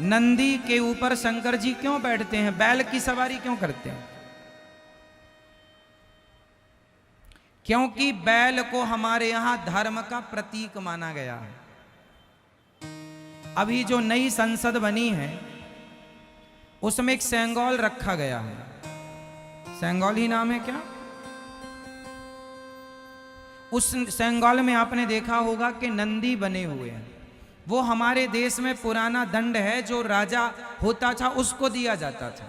नंदी के ऊपर शंकर जी क्यों बैठते हैं, बैल की सवारी क्यों करते हैं? क्योंकि बैल को हमारे यहां धर्म का प्रतीक माना गया है। अभी जो नई संसद बनी है उसमें एक सेंगोल रखा गया है। सेंगोल ही नाम है क्या? उस सेंगोल में आपने देखा होगा कि नंदी बने हुए हैं। वो हमारे देश में पुराना दंड है, जो राजा होता था उसको दिया जाता था।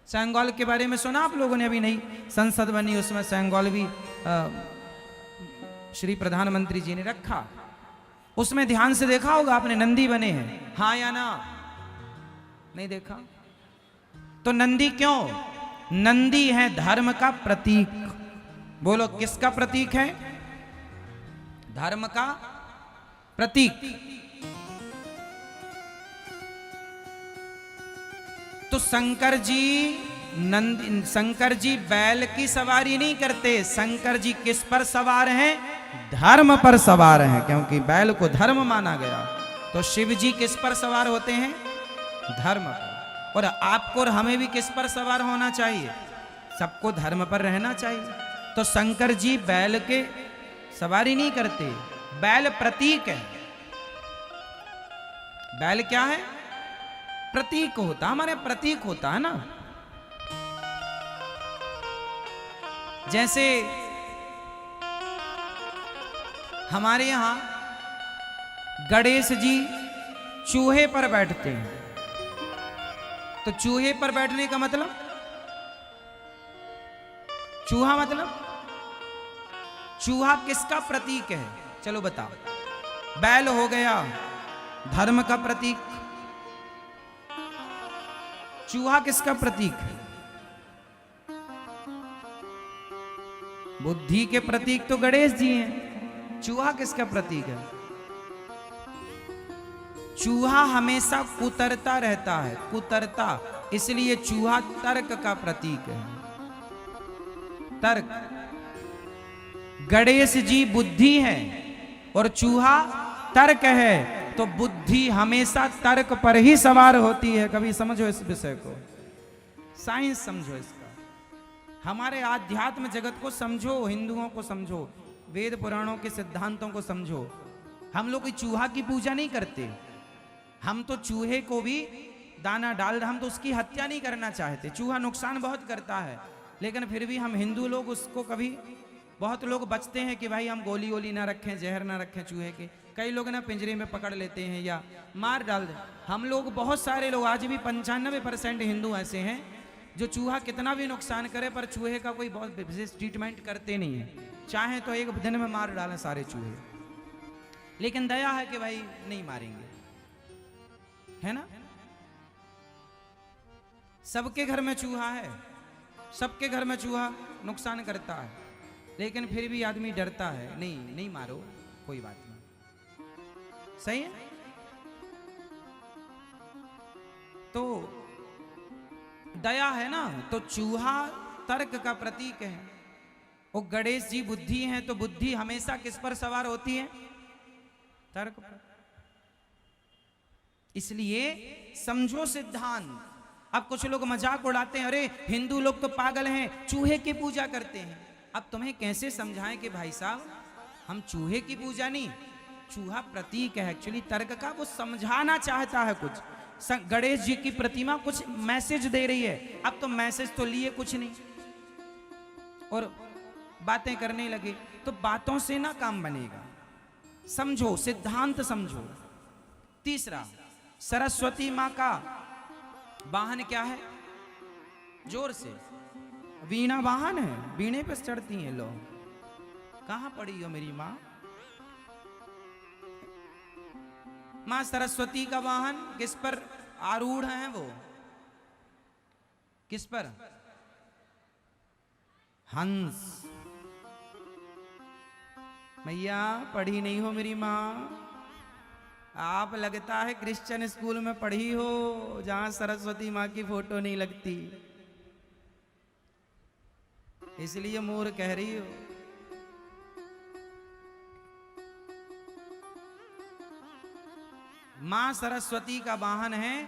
सेंगोल के बारे में सुना आप लोगों ने? अभी नई संसद बनी उसमें सेंगोल भी श्री प्रधानमंत्री जी ने रखा। उसमें ध्यान से देखा होगा आपने, नंदी बने हैं, हाँ या ना? नहीं देखा? तो नंदी क्यों? नंदी है धर्म का प्रतीक। बोलो किसका प्रतीक है? धर्म का प्रतीक। तो शंकर जी बैल की सवारी नहीं करते। शंकर जी किस पर सवार हैं? धर्म पर सवार हैं, क्योंकि बैल को धर्म माना गया। तो शिव जी किस पर सवार होते हैं? धर्म पर। और आपको और हमें भी किस पर सवार होना चाहिए? सबको धर्म पर रहना चाहिए। तो शंकर जी बैल के सवारी नहीं करते। बैल प्रतीक है। बैल क्या है? प्रतीक होता, हमारे प्रतीक होता है ना। जैसे हमारे यहां गणेश जी चूहे पर बैठते हैं। तो चूहे पर बैठने का मतलब, चूहा मतलब, चूहा किसका प्रतीक है? चलो बताओ। बैल हो गया धर्म का प्रतीक, चूहा किसका प्रतीक है? बुद्धि के प्रतीक तो गणेश जी हैं। चूहा किसका प्रतीक है? चूहा हमेशा कुतरता रहता है, कुतरता, इसलिए चूहा तर्क का प्रतीक है। तर्क। गणेश जी बुद्धि है और चूहा तर्क है, तो बुद्धि हमेशा तर्क पर ही सवार होती है। कभी समझो इस विषय को, साइंस समझो इसका, हमारे आध्यात्म जगत को समझो, हिंदुओं को समझो, वेद पुराणों के सिद्धांतों को समझो। हम लोग कोई चूहा की पूजा नहीं करते। हम तो चूहे को भी दाना डाल, हम तो उसकी हत्या नहीं करना चाहते। चूहा नुकसान बहुत करता है, लेकिन फिर भी हम हिंदू लोग उसको कभी, बहुत लोग बचते हैं कि भाई हम गोली वोली ना रखें, जहर ना रखें चूहे के। कई लोग ना पिंजरे में पकड़ लेते हैं या मार डाल दें। हम लोग, बहुत सारे लोग, आज भी 95% हिंदू ऐसे हैं जो चूहा कितना भी नुकसान करे पर चूहे का कोई बहुत विशेष ट्रीटमेंट करते नहीं है। चाहे तो एक दिन में मार डालें सारे चूहे, लेकिन दया है कि भाई नहीं मारेंगे, है ना। सबके घर में चूहा है, सबके घर में चूहा नुकसान करता है, लेकिन फिर भी आदमी डरता है, नहीं नहीं मारो, कोई बात नहीं। सही है। तो दया है ना, तो चूहा तर्क का प्रतीक है। वो गणेश जी बुद्धि हैं, तो बुद्धि हमेशा किस पर सवार होती है? तर्क पर। इसलिए समझो सिद्धांत। अब कुछ लोग मजाक उड़ाते हैं, अरे हिंदू लोग तो पागल हैं, चूहे की पूजा करते हैं। अब तुम्हें कैसे समझाएं कि भाई साहब हम चूहे की पूजा नहीं, चूहा प्रतीक है एक्चुअली तर्क का, वो समझाना चाहता है कुछ। गणेश जी की प्रतिमा कुछ मैसेज दे रही है। अब तो मैसेज तो लिए कुछ नहीं और बातें करने लगे, तो बातों से ना काम बनेगा। समझो सिद्धांत, समझो। तीसरा, सरस्वती मां का वाहन क्या है? जोर से, वीणा वाहन है, वीणे पर चढ़ती हैं लोग। कहां पड़ी हो मेरी मां? मां सरस्वती का वाहन किस पर आरूढ़ है? वो किस पर? हंस। मैया पढ़ी नहीं हो मेरी मां? आप लगता है क्रिश्चियन स्कूल में पढ़ी हो जहां सरस्वती मां की फोटो नहीं लगती, इसलिए मोर कह रही हो। मां सरस्वती का वाहन है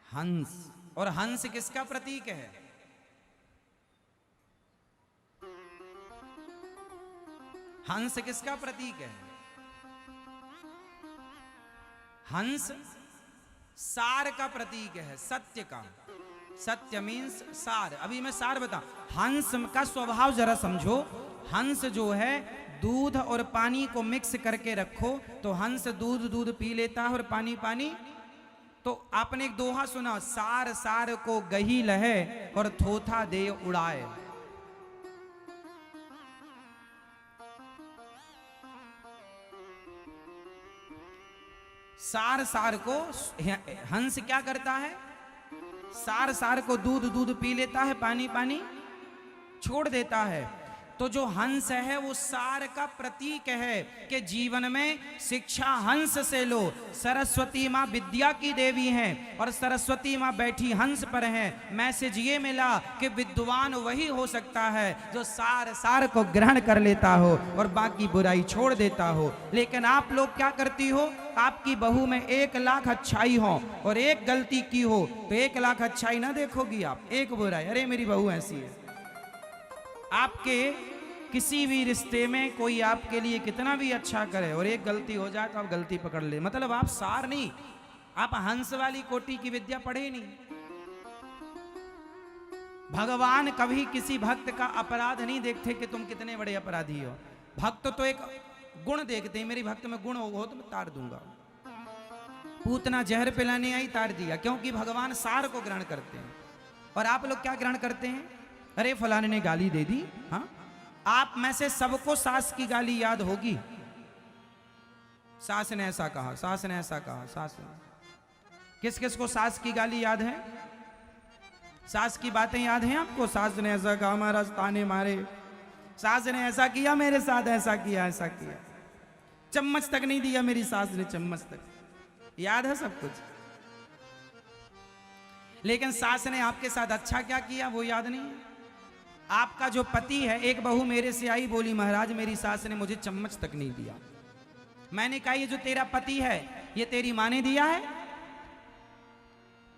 हंस। और हंस किसका प्रतीक है? हंस किसका प्रतीक है? हंस सार का प्रतीक है, सत्य का। सत्य मीन्स सार। अभी मैं सार बता, हंस का स्वभाव जरा समझो। हंस जो है, दूध और पानी को मिक्स करके रखो तो हंस दूध दूध पी लेता है और पानी पानी। तो आपने एक दोहा सुना, सार सार को गही लहे और थोथा दे उड़ाए। सार सार को, हंस क्या करता है? सार सार को दूध दूध पी लेता है, पानी पानी छोड़ देता है। तो जो हंस है वो सार का प्रतीक है कि जीवन में शिक्षा हंस से लो। सरस्वती माँ विद्या की देवी हैं और सरस्वती माँ बैठी हंस पर हैं। मैसेज ये मिला कि विद्वान वही हो सकता है जो सार सार को ग्रहण कर लेता हो और बाकी बुराई छोड़ देता हो। लेकिन आप लोग क्या करती हो? आपकी बहू में 1 लाख अच्छाई हो और एक गलती की हो तो 1 लाख अच्छाई ना देखोगी आप, एक बुराई, अरे मेरी बहू ऐसी है। आपके किसी भी रिश्ते में कोई आपके लिए कितना भी अच्छा करे और एक गलती हो जाए तो आप गलती पकड़ ले, मतलब आप सार नहीं, आप हंस वाली कोटि की विद्या पढ़े नहीं। भगवान कभी किसी भक्त का अपराध नहीं देखते कि तुम कितने बड़े अपराधी हो। भक्त तो एक गुण देखते हैं, मेरी भक्त में गुण हो तो मैं तार दूंगा। पूतना जहर पिलाने आई, तार दिया, क्योंकि भगवान सार को ग्रहण करते हैं। और आप लोग क्या ग्रहण करते हैं? अरे फलाने ने गाली दे दी। हाँ, आप में से सबको सास की गाली याद होगी। सास ने ऐसा कहा, सास ने ऐसा कहा, सास ने। किस किस को सास की गाली याद है? सास की बातें याद हैं आपको? सास ने ऐसा कहा, महाराज ताने मारे, सास ने ऐसा किया मेरे साथ, ऐसा किया, ऐसा किया, चम्मच तक नहीं दिया मेरी सास ने, चम्मच तक। याद है सब कुछ। लेकिन सास ने आपके साथ अच्छा क्या किया वो याद नहीं है। आपका जो पति है, एक बहू मेरे से आई, बोली महाराज मेरी सास ने मुझे चम्मच तक नहीं दिया। मैंने कहा ये जो तेरा पति है ये तेरी माँ ने दिया है?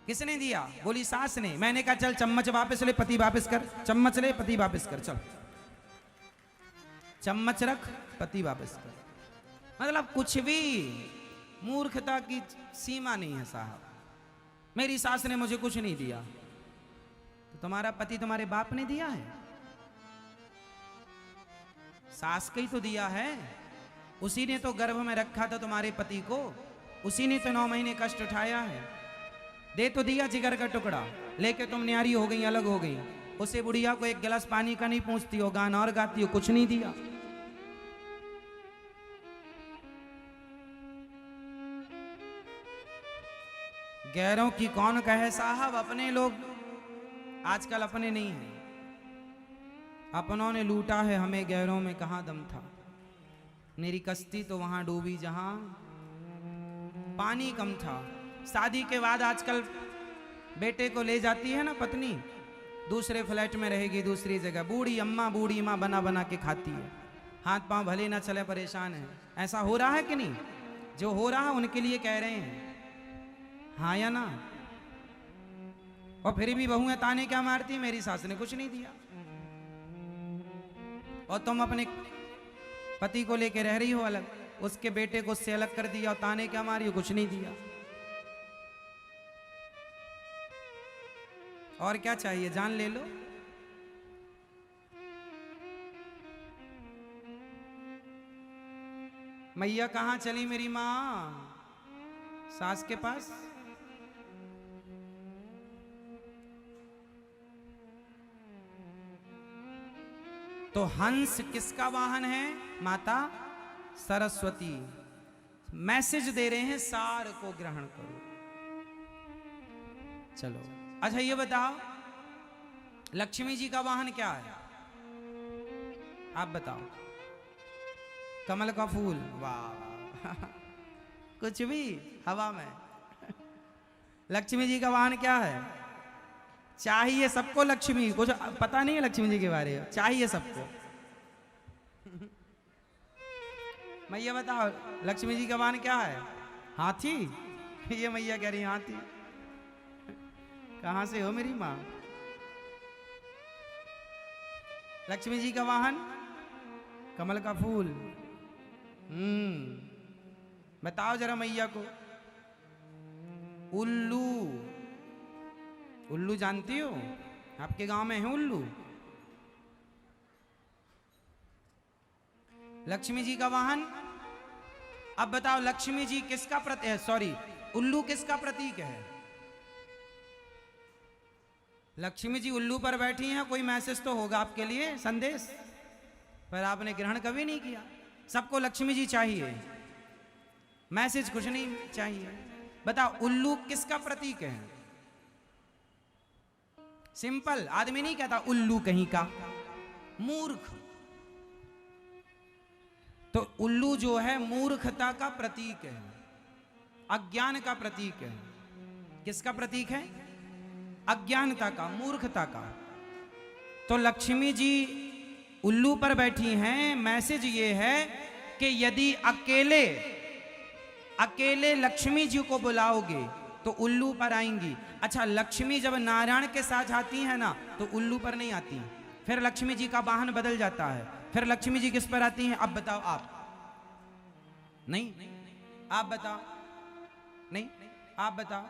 किसने दिया? बोली सास ने। मैंने कहा चल चम्मच वापस ले, पति वापस कर, चम्मच ले, पति वापस कर, चल चम्मच रख, पति वापस कर। मतलब कुछ भी मूर्खता की सीमा नहीं है साहब। मेरी सास ने मुझे कुछ नहीं दिया, तो तुम्हारा पति तुम्हारे बाप ने दिया है? सास का ही तो दिया है, उसी ने तो गर्भ में रखा था तुम्हारे पति को, उसी ने तो 9 महीने कष्ट उठाया है। दे तो दिया जिगर का टुकड़ा, लेके तुम न्यारी हो गई, अलग हो गई। उसे बुढ़िया को 1 गिलास पानी का नहीं पूछती हो, गाना और गाती हो, कुछ नहीं दिया। गैरों की कौन कहे साहब, अपने लोग आजकल अपने नहीं हैं। अपनों ने लूटा है हमें, गैरों में कहां दम था। मेरी कश्ती तो वहां डूबी जहां पानी कम था। शादी के बाद आजकल बेटे को ले जाती है ना पत्नी, दूसरे फ्लैट में रहेगी, दूसरी जगह, बूढ़ी माँ बना बना के खाती है, हाथ पांव भले ना चले, परेशान है। ऐसा हो रहा है कि नहीं? जो हो रहा है उनके लिए कह रहे हैं, हाँ या ना? और फिर भी बहुएं ताने क्या मारती, मेरी सास ने कुछ नहीं दिया। और तुम अपने पति को लेके रह रही हो अलग, उसके बेटे को उससे अलग कर दिया और ताने क्या मारी हो, कुछ नहीं दिया। और क्या चाहिए, जान ले लो। मैया कहां चली मेरी मां? सास के पास। तो हंस किसका वाहन है? माता सरस्वती। मैसेज दे रहे हैं सार को ग्रहण करो। चलो अच्छा ये बताओ, लक्ष्मी जी का वाहन क्या है? आप बताओ। कमल का फूल, वाह कुछ भी हवा में। लक्ष्मी जी का वाहन क्या है? चाहिए सबको लक्ष्मी, कुछ पता नहीं है लक्ष्मी जी के बारे में, चाहिए सबको। मैं ये बताओ लक्ष्मी जी का वाहन क्या है? हाथी? ये मैया कह रही हाथी। कहां से हो मेरी माँ? लक्ष्मी जी का वाहन कमल का फूल। बताओ जरा मैया को। उल्लू, उल्लू जानती हो? आपके गांव में है उल्लू? लक्ष्मी जी का वाहन। अब बताओ लक्ष्मी जी किसका प्रतीक है? सॉरी, उल्लू किसका प्रतीक है? लक्ष्मी जी उल्लू पर बैठी हैं। कोई मैसेज तो होगा आपके लिए, संदेश, पर आपने ग्रहण कभी नहीं किया। सबको लक्ष्मी जी चाहिए, मैसेज कुछ नहीं चाहिए। बताओ उल्लू किसका प्रतीक है? सिंपल, आदमी नहीं कहता उल्लू कहीं का, मूर्ख। तो उल्लू जो है मूर्खता का प्रतीक है, अज्ञान का प्रतीक है। किसका प्रतीक है? अज्ञानता का, मूर्खता का। तो लक्ष्मी जी उल्लू पर बैठी हैं। मैसेज ये है कि यदि अकेले अकेले लक्ष्मी जी को बुलाओगे तो उल्लू पर आएंगी। अच्छा, लक्ष्मी जब नारायण के साथ आती है ना तो उल्लू पर नहीं आती, फिर लक्ष्मी जी का वाहन बदल जाता है। फिर लक्ष्मी जी किस पर आती हैं? अब बताओ आप। नहीं, आप बताओ। नहीं, आप बताओ।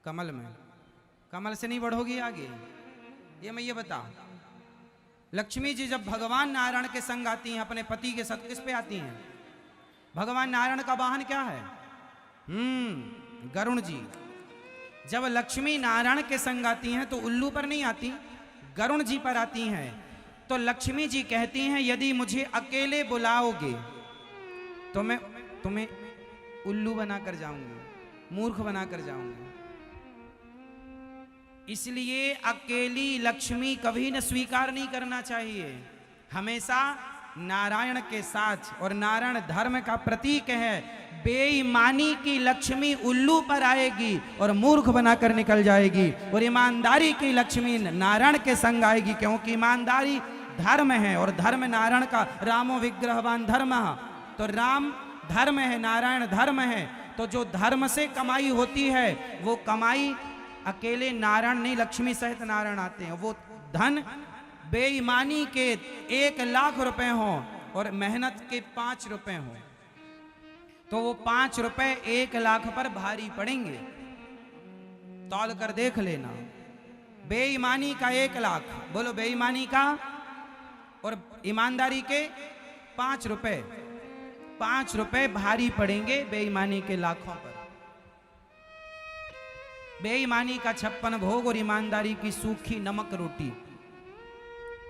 कमल में। कमल से नहीं बढ़ोगी आगे? ये मैं ये बताओ। लक्ष्मी जी जब भगवान नारायण के संग आती हैं, अपने पति के साथ, किस पे आती हैं? भगवान नारायण का वाहन क्या है? गरुण जी। जब लक्ष्मी नारायण के संग आती हैं तो उल्लू पर नहीं आती, गरुण जी पर आती हैं। तो लक्ष्मी जी कहती हैं यदि मुझे अकेले बुलाओगे तो मैं तुम्हें उल्लू बनाकर जाऊंगी, मूर्ख बनाकर जाऊंगी। इसलिए अकेली लक्ष्मी कभी न स्वीकार नहीं करना चाहिए। हमेशा नारायण के साथ, और नारायण धर्म का प्रतीक है। बेईमानी की लक्ष्मी उल्लू पर आएगी और मूर्ख बनाकर निकल जाएगी, और ईमानदारी की लक्ष्मी नारायण के संग आएगी, क्योंकि ईमानदारी धर्म है और धर्म नारायण का। रामो विग्रहवान धर्म, तो राम धर्म है, नारायण धर्म है। तो जो धर्म से कमाई होती है वो कमाई अकेले नारायण नहीं, लक्ष्मी सहित नारायण आते हैं। वो धन बेईमानी के 1,00,000 रुपए हों और मेहनत के 5 रुपए हों तो वो 5 रुपए 1,00,000 पर भारी पड़ेंगे। तौल कर देख लेना। बेईमानी का 1,00,000, बोलो बेईमानी का, और ईमानदारी के 5 रुपए। 5 रुपए भारी पड़ेंगे बेईमानी के लाखों पर। बेईमानी का 56 भोग और ईमानदारी की सूखी नमक रोटी।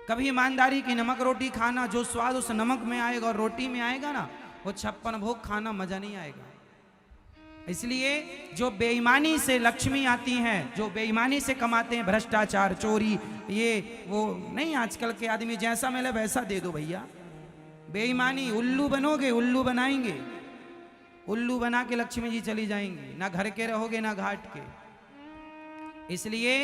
कभी ईमानदारी की नमक रोटी खाना, जो स्वाद उस नमक में आएगा और रोटी में आएगा ना, वो 56 भोग खाना मजा नहीं आएगा। इसलिए जो बेईमानी से लक्ष्मी आती हैं, जो बेईमानी से कमाते हैं, भ्रष्टाचार, चोरी, ये वो नहीं, आजकल के आदमी जैसा मिले वैसा दे दो भैया। बेईमानी, उल्लू बनोगे, उल्लू बनाएंगे, उल्लू बना के लक्ष्मी जी चली जाएंगी। ना घर के रहोगे ना घाट के। इसलिए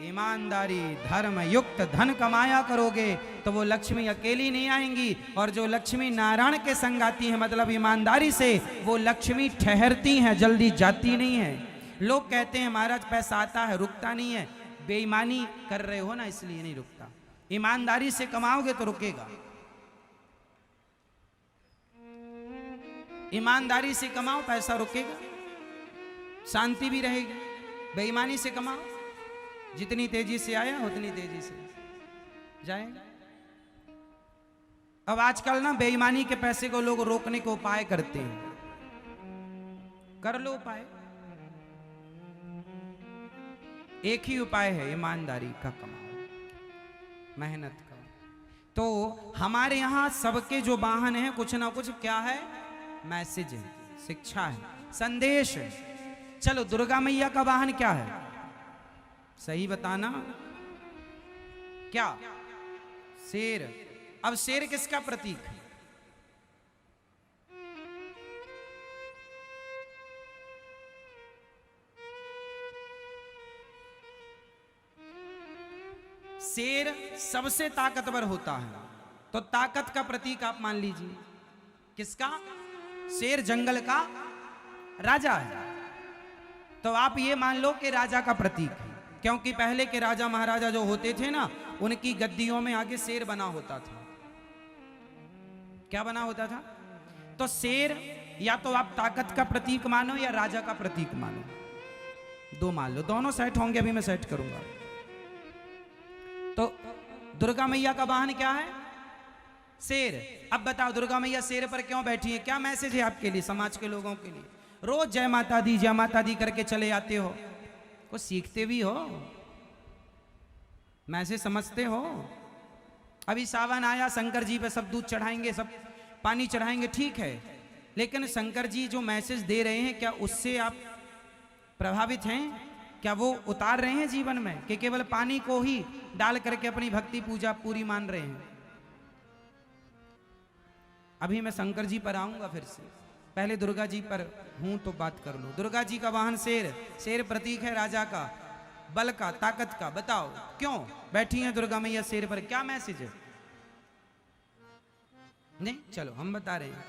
ईमानदारी धर्म युक्त धन कमाया करोगे तो वो लक्ष्मी अकेली नहीं आएंगी, और जो लक्ष्मी नारायण के संग आती है, मतलब ईमानदारी से, वो लक्ष्मी ठहरती हैं, जल्दी जाती नहीं है। लोग कहते हैं महाराज पैसा आता है रुकता नहीं है। बेईमानी कर रहे हो ना, इसलिए नहीं रुकता। ईमानदारी से कमाओगे तो रुकेगा। ईमानदारी से कमाओ, पैसा रुकेगा, शांति भी रहेगी। बेईमानी से कमाओ, जितनी तेजी से आया उतनी तेजी से जाएगा। अब आजकल ना बेईमानी के पैसे को लोग रोकने को उपाय करते हैं। कर लो उपाय। एक ही उपाय है, ईमानदारी का कमाओ, मेहनत करो। तो हमारे यहां सबके जो वाहन है कुछ ना कुछ क्या है? मैसेज है, शिक्षा है, संदेश है। चलो, दुर्गा मैया का वाहन क्या है? सही बताना। क्या? शेर। अब शेर किसका प्रतीक है? शेर सबसे ताकतवर होता है, तो ताकत का प्रतीक आप मान लीजिए किसका? शेर जंगल का राजा है, तो आप ये मान लो कि राजा का प्रतीक है, क्योंकि पहले के राजा महाराजा जो होते थे ना, उनकी गद्दियों में आगे शेर बना होता था। क्या बना होता था? तो शेर या तो आप ताकत का प्रतीक मानो या राजा का प्रतीक मानो, दो मान लो, दोनों सेट होंगे, अभी मैं सेट करूंगा। तो दुर्गा मैया का वाहन क्या है? शेर। अब बताओ दुर्गा मैया शेर पर क्यों बैठी है? क्या मैसेज है आपके लिए, समाज के लोगों के लिए? रोज जय माता दी करके चले आते हो, कुछ सीखते भी हो, मैसेज समझते हो? अभी सावन आया, शंकर जी पे सब दूध चढ़ाएंगे, सब पानी चढ़ाएंगे, ठीक है, लेकिन शंकर जी जो मैसेज दे रहे हैं, क्या उससे आप प्रभावित हैं? क्या वो उतार रहे हैं जीवन में, कि केवल पानी को ही डाल करके अपनी भक्ति पूजा पूरी मान रहे हैं? अभी मैं शंकर जी पर आऊंगा फिर से, पहले दुर्गा जी पर हूं तो बात कर लो। दुर्गा जी का वाहन शेर, शेर प्रतीक है राजा का, बल का, ताकत का। बताओ क्यों बैठी हैं दुर्गा मैया शेर पर, क्या मैसेज है? नहीं, चलो हम बता रहे हैं,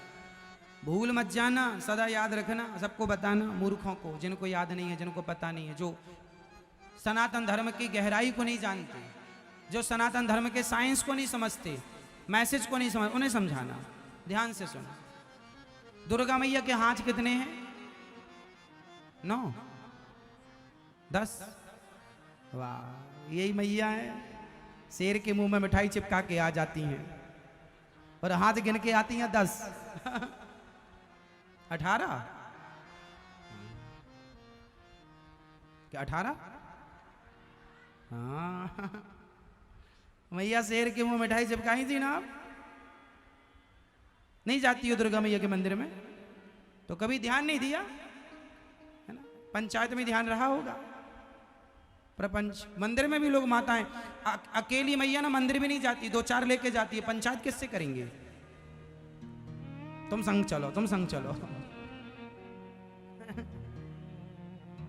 भूल मत जाना, सदा याद रखना, सबको बताना, मूर्खों को, जिनको याद नहीं है, जिनको पता नहीं है, जो सनातन धर्म की गहराई को नहीं जानते, जो सनातन धर्म के साइंस को नहीं समझते, मैसेज को नहीं समझ, उन्हें समझाना। ध्यान से सुनो, दुर्गा मैया के हाथ कितने हैं? 9, 10? वाह, यही मैया है, शेर के मुंह में मिठाई चिपका के आ जाती हैं और हाथ गिन के आती हैं 10 18? क्या 18? हाँ मैया शेर के मुंह मिठाई चिपकाई थी ना। आप नहीं जाती हो दुर्गा मैया के मंदिर में तो कभी ध्यान नहीं दिया है ना? पंचायत में ध्यान रहा होगा, प्रपंच मंदिर में भी लोग माताएं, अकेली मैया ना मंदिर भी नहीं जाती, 2-4 लेके जाती है, पंचायत किससे करेंगे? तुम संग चलो, तुम संग चलो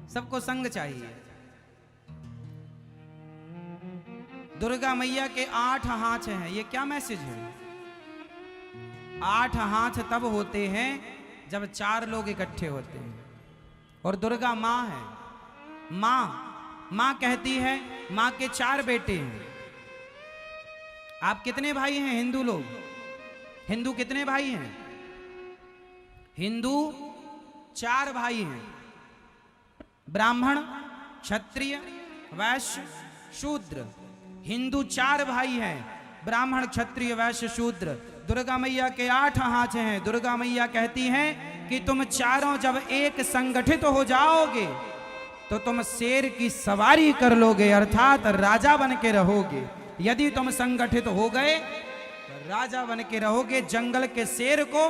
सबको संग चाहिए। दुर्गा मैया के 8 हाथ हैं, ये क्या मैसेज है? 8 हाथ तब होते हैं जब 4 लोग इकट्ठे होते हैं। और दुर्गा माँ है, माँ कहती है, माँ के 4 बेटे हैं। आप कितने भाई हैं हिंदू लोग? हिंदू कितने भाई हैं? हिंदू 4 भाई हैं, ब्राह्मण, क्षत्रिय, वैश्य, शूद्र। हिंदू 4 भाई हैं, ब्राह्मण, क्षत्रिय, वैश्य, शूद्र। दुर्गा मैया के 8 हाथ हैं। दुर्गा मैया कहती हैं कि तुम चारों जब एक संगठित हो जाओगे तो तुम शेर की सवारी कर लोगे, अर्थात राजा बन के रहोगे। यदि तुम संगठित हो गए तो राजा बन के रहोगे, जंगल के शेर को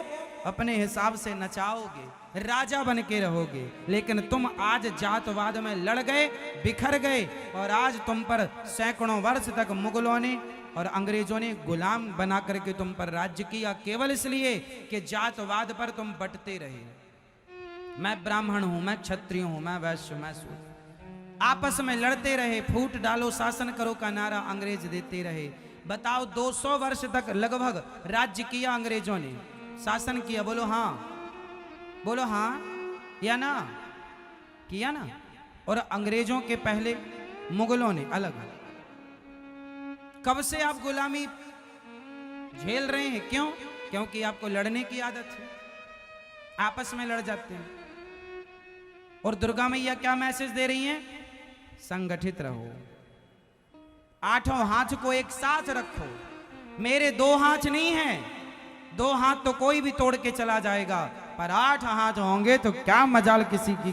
अपने हिसाब से नचाओगे, राजा बन के रहोगे। लेकिन तुम आज जातवाद में लड़ गए, बिखर गए, और आज तुम पर सैकड़ों वर्ष तक मुगलों ने और अंग्रेजों ने गुलाम बना करके तुम पर राज्य किया, केवल इसलिए कि जातवाद पर तुम बंटते रहे। मैं ब्राह्मण हूं, मैं क्षत्रिय हूं, मैं वैश्य, मैं शूद्र। आपस में लड़ते रहे, फूट डालो शासन करो का नारा अंग्रेज देते रहे। बताओ 200 वर्ष तक लगभग राज्य किया अंग्रेजों ने, शासन किया। बोलो हाँ, बोलो हाँ या ना? किया ना। और अंग्रेजों के पहले मुगलों ने अलग। कब से आप गुलामी झेल रहे हैं? क्यों? क्योंकि आपको लड़ने की आदत है, आपस में लड़ जाते हैं। और दुर्गा मैया क्या मैसेज दे रही हैं? संगठित रहो, 8 हाथ को एक साथ रखो। मेरे 2 हाथ नहीं हैं, 2 हाथ तो कोई भी तोड़ के चला जाएगा, पर 8 हाथ होंगे तो क्या मजाल किसी की